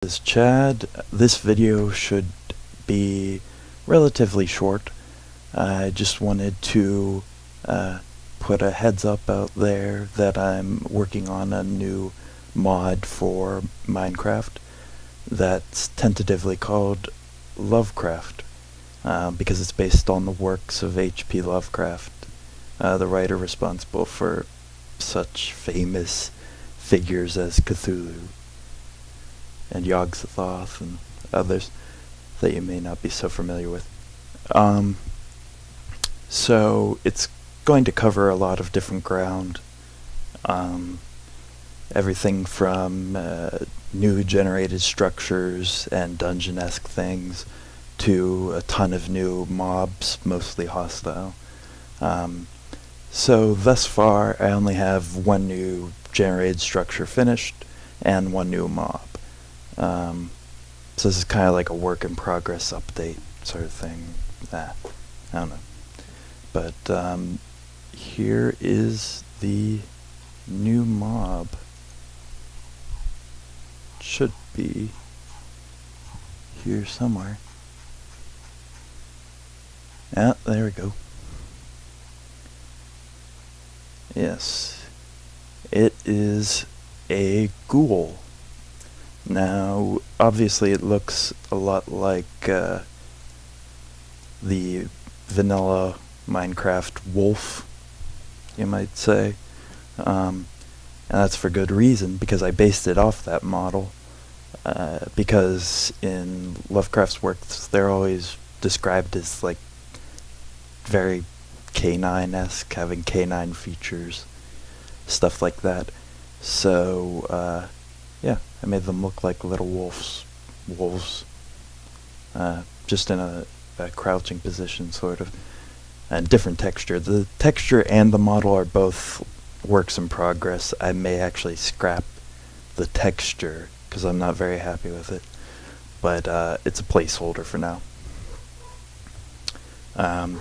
This is Chad. This video should be relatively short. I just wanted to put a heads up out there that I'm working on a new mod for Minecraft that's tentatively called Lovecraft, because it's based on the works of H.P. Lovecraft, the writer responsible for such famous figures as Cthulhu and yog-sothoth and others that you may not be so familiar with. So it's going to cover a lot of different ground. Everything from new generated structures and dungeon-esque things to a ton of new mobs, mostly hostile. So thus far I only have one new generated structure finished and one new mob. So this is kind of like a work in progress update sort of thing. I don't know. But here is the new mob. Should be here somewhere. Yeah, there we go. Yes. It is a ghoul. Now, obviously it looks a lot like the vanilla Minecraft wolf, you might say. And that's for good reason, because I based it off that model. Because in Lovecraft's works, they're always described as like very canine-esque, having canine features, stuff like that. So, yeah, I made them look like little wolves, just in a crouching position, sort of, and different texture. The texture and the model are both works in progress. I may actually scrap the texture because I'm not very happy with it, but it's a placeholder for now.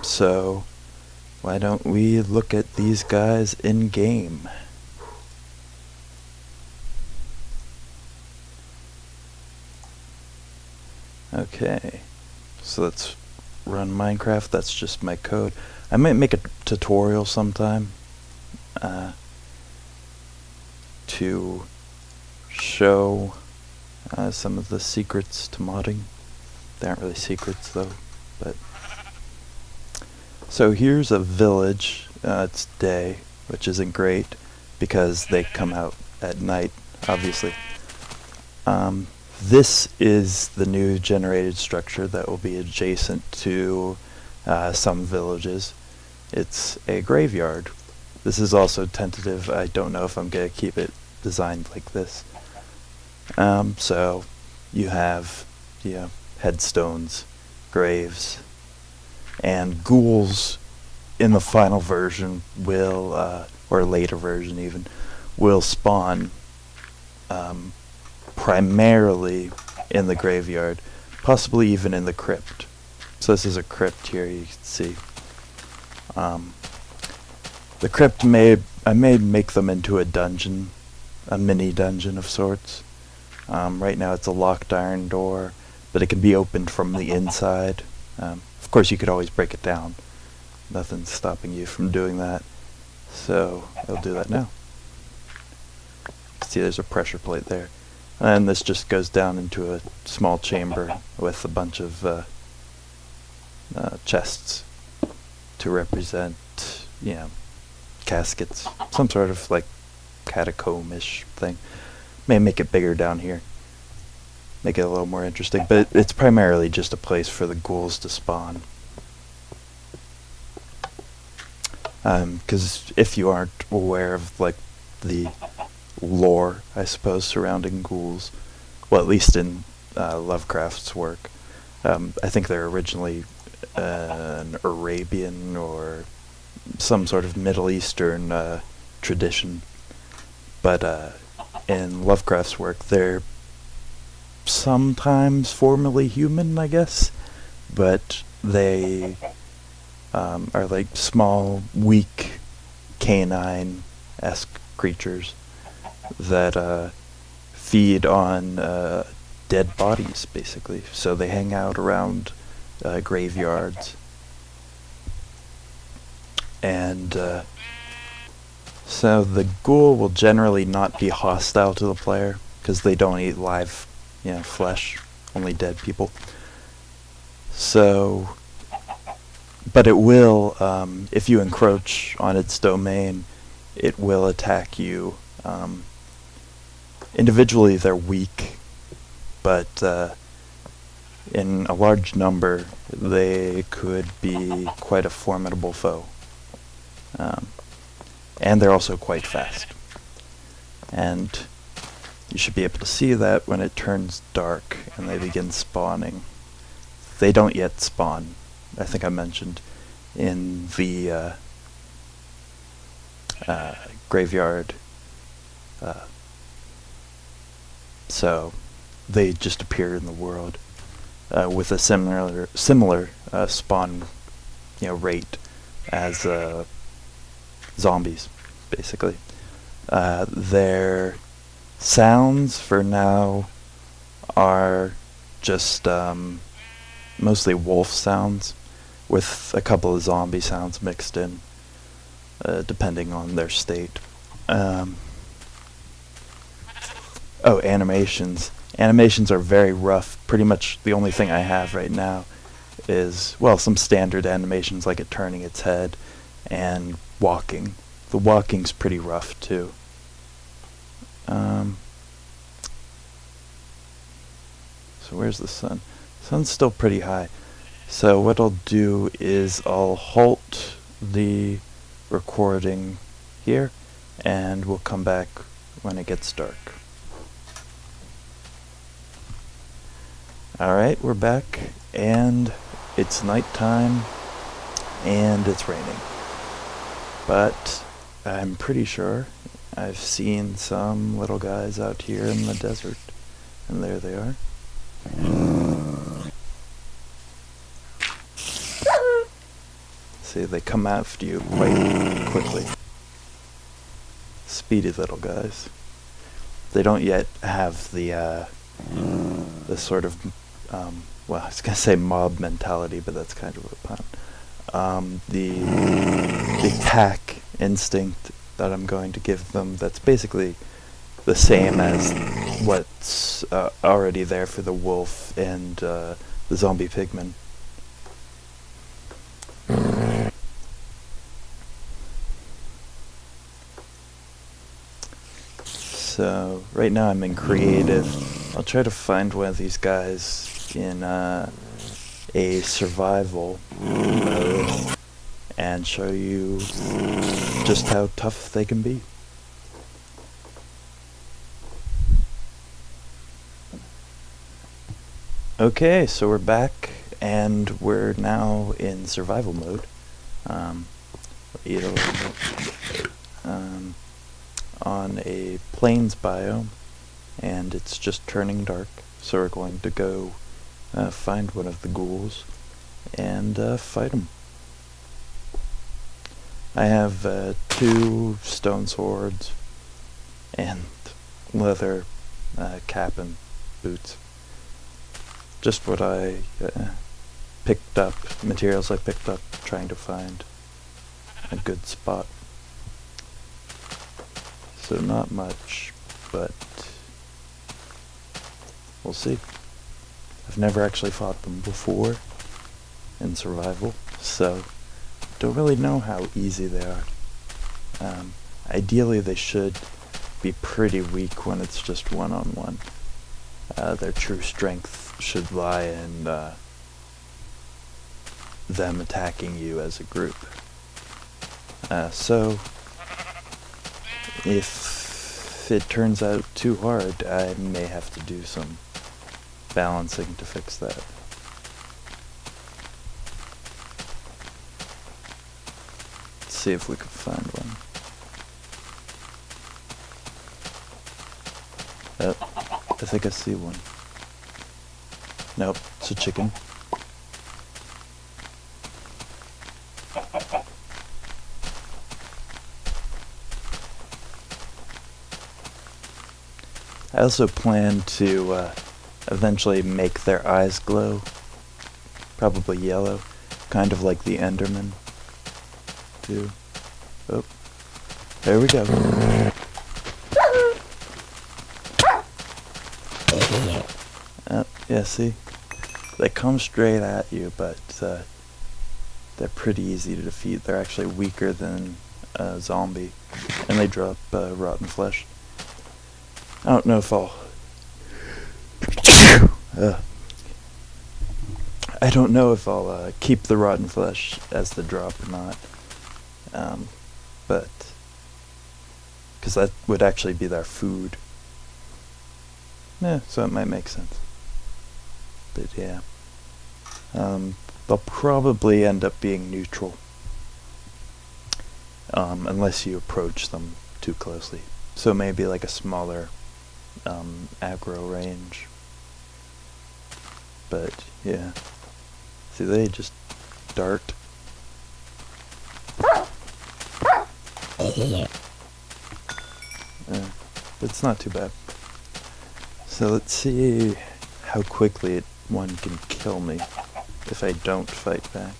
So why don't we look at these guys in game? Okay, so let's run Minecraft. That's just my code. I might make a tutorial sometime to show some of the secrets to modding. They aren't really secrets though, but... So here's a village. It's day, which isn't great because they come out at night, obviously. This is the new generated structure that will be adjacent to some villages. It's a graveyard. This is also tentative. I don't know if I'm going to keep it designed like this. So you have, headstones, graves, and ghouls in the final version will, or later version even, will spawn primarily in the graveyard, possibly even in the crypt. So this is a crypt here, you can see. The crypt I may make them into a dungeon, a mini dungeon of sorts. Right now it's a locked iron door, but it can be opened from the inside. Of course you could always break it down. Nothing's stopping you from doing that. So I'll do that now. See, there's a pressure plate there. And this just goes down into a small chamber with a bunch of chests to represent, caskets. Some sort of like catacomb-ish thing. May make it bigger down here. Make it a little more interesting, but it's primarily just a place for the ghouls to spawn. Because if you aren't aware of like the lore, I suppose, surrounding ghouls, well, at least in Lovecraft's work, I think they're originally an Arabian or some sort of Middle Eastern tradition, but in Lovecraft's work they're sometimes formerly human, I guess, but they are like small, weak, canine-esque creatures that feed on dead bodies, basically. So they hang out around graveyards. And so the ghoul will generally not be hostile to the player, because they don't eat live, flesh, only dead people. So, but it will, if you encroach on its domain, it will attack you. Individually they're weak, but in a large number they could be quite a formidable foe. And they're also quite fast. And you should be able to see that when it turns dark and they begin spawning. They don't yet spawn, I think I mentioned, in the graveyard. So they just appear in the world with a similar spawn rate as zombies, basically. Their sounds for now are just mostly wolf sounds with a couple of zombie sounds mixed in, depending on their state. Animations. Animations are very rough. Pretty much the only thing I have right now is, well, some standard animations like it turning its head and walking. The walking's pretty rough too. So where's the sun? Sun's still pretty high. So what I'll do is I'll halt the recording here and we'll come back when it gets dark. Alright, we're back and it's nighttime and it's raining. But I'm pretty sure I've seen some little guys out here in the desert. And there they are. See, they come after you quite quickly. Speedy little guys. They don't yet have the sort of, well, I was going to say mob mentality, but that's kind of a pun. The pack instinct that I'm going to give them, that's basically the same as what's already there for the wolf and the zombie pigman. So right now I'm in creative. I'll try to find one of these guys in a survival mode and show you just how tough they can be. Okay, so we're back and we're now in survival mode. Eat a little bit. On a plains biome, and it's just turning dark, so we're going to go find one of the ghouls and fight them. I have 2 stone swords and leather cap and boots. Just what I picked up, materials I picked up trying to find a good spot. So not much, but we'll see. I've never actually fought them before in survival, so don't really know how easy they are. Ideally they should be pretty weak when it's just one-on-one. Their true strength should lie in them attacking you as a group. So if it turns out too hard, I may have to do some balancing to fix that. Let's see if we can find one. I think I see one. Nope, it's a chicken. I also plan to eventually make their eyes glow. Probably yellow, kind of like the Enderman do. Oh, there we go. Yeah, see? They come straight at you, but they're pretty easy to defeat. They're actually weaker than a zombie, and they drop rotten flesh. I don't know if I'll... I don't know if I'll keep the rotten flesh as the drop or not, but... because that would actually be their food. Yeah, so it might make sense. But yeah. They'll probably end up being neutral. Unless you approach them too closely. So maybe like a smaller aggro range. But yeah. See, they just dart. It's not too bad. So let's see how quickly one can kill me if I don't fight back.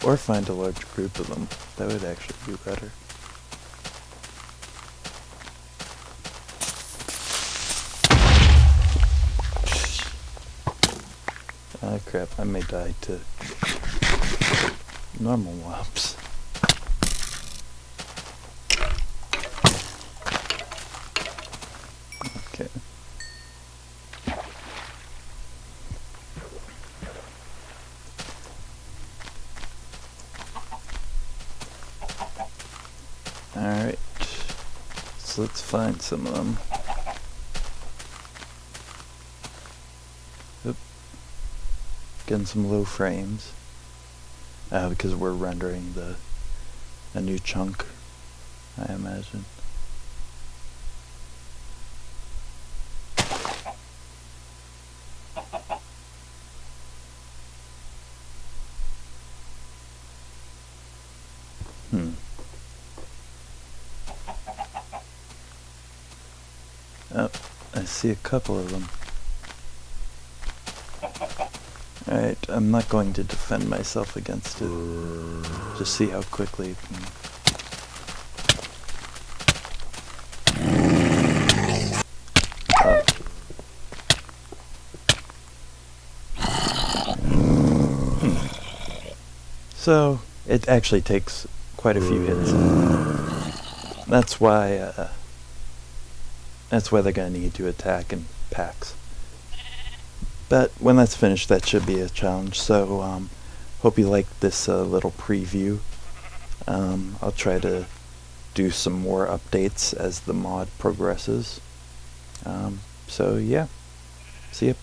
Or find a large group of them. That would actually be better. Ah, crap, I may die to normal mobs. Okay. Alright, so let's find some of them. Oop. Getting some low frames. Because we're rendering a new chunk, I imagine. Oh, I see a couple of them. Alright, I'm not going to defend myself against it. Just see how quickly it can... So, it actually takes quite a few hits. That's why they're gonna need to attack in packs. But when that's finished, that should be a challenge. So, hope you liked this little preview. I'll try to do some more updates as the mod progresses. So yeah, see ya.